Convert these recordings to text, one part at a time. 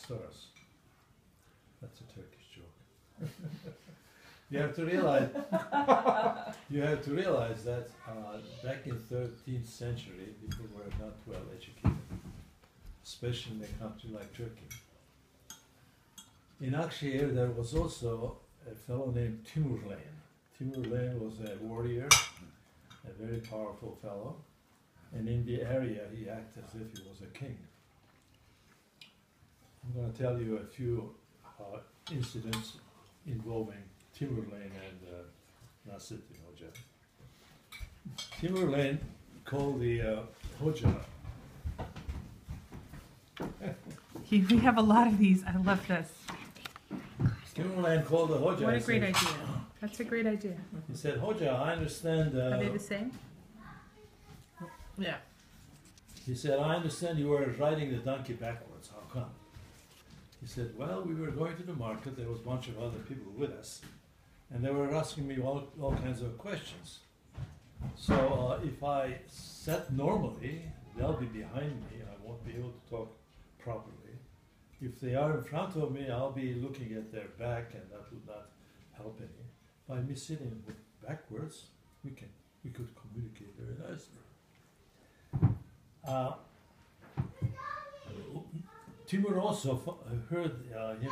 stars. That's a Turkish joke. You have to realize that back in 13th century, people were not well educated, especially in a country like Turkey. In Akşehir, there was also a fellow named Timurlen. Timurlen was a warrior, a very powerful fellow, and in the area he acted as if he was a king. I'm going to tell you a few incidents involving Timurlen and Nasrettin Hoca. Timurlen called the Hoca. We have a lot of these. I love this. Timurlen called the Hoca. What a great idea. That's a great idea. He said, Hoca, I understand... Are they the same? Yeah. He said, I understand you were riding the donkey backwards. How come? He said, well, we were going to the market. There was a bunch of other people with us. And they were asking me all kinds of questions. So if I sat normally, they'll be behind me. I won't be able to talk properly. If they are in front of me, I'll be looking at their back, and that would not help any. By me sitting backwards, we could communicate very nicely. Timur also heard him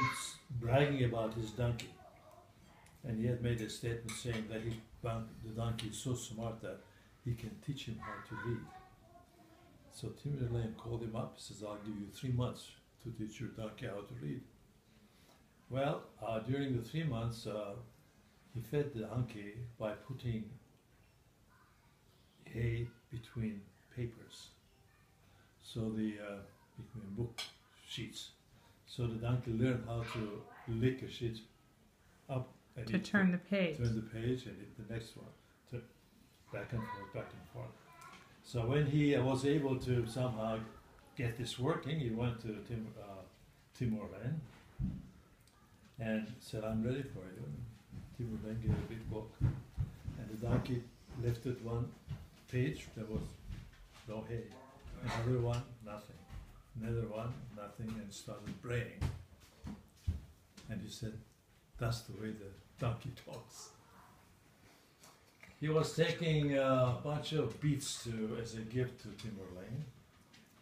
bragging about his donkey, and he had made a statement saying that the donkey is so smart that he can teach him how to read. So Timurlen called him up. He says, I'll give you 3 months to teach your donkey how to read. Well, during the 3 months, he fed the donkey by putting hay between papers, so between book sheets. So the donkey learned how to lick a sheet up and To turn the page. Turn the page and hit the next one. Back and forth, back and forth. So when he was able to somehow get this working, he went to Timurlen and said, I'm ready for you. Timurlen gave a big book, and the donkey lifted one page, there was no hay. Another one, nothing. Another one, nothing, and started braying. And he said, that's the way the donkey talks. He was taking a bunch of beets as a gift to Timurlen.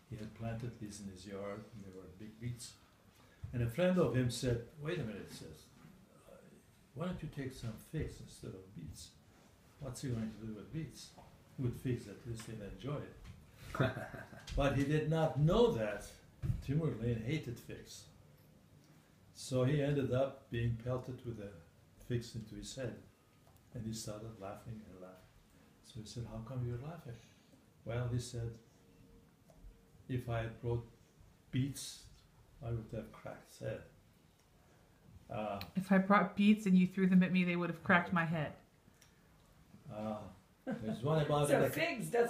He had planted these in his yard, and they were big beets. And a friend of him said, wait a minute, says, why don't you take some figs instead of beets? What's he going to do with beets? With figs, at least he'll enjoy it. But he did not know that Timurlen hated figs. So he ended up being pelted with the figs into his head. And he started laughing and laughing. So he said, how come you're laughing? Well, he said, if I had brought beets, I would have cracked his head. If I brought beets and you threw them at me, they would have cracked my head. There's one about So figs doesn't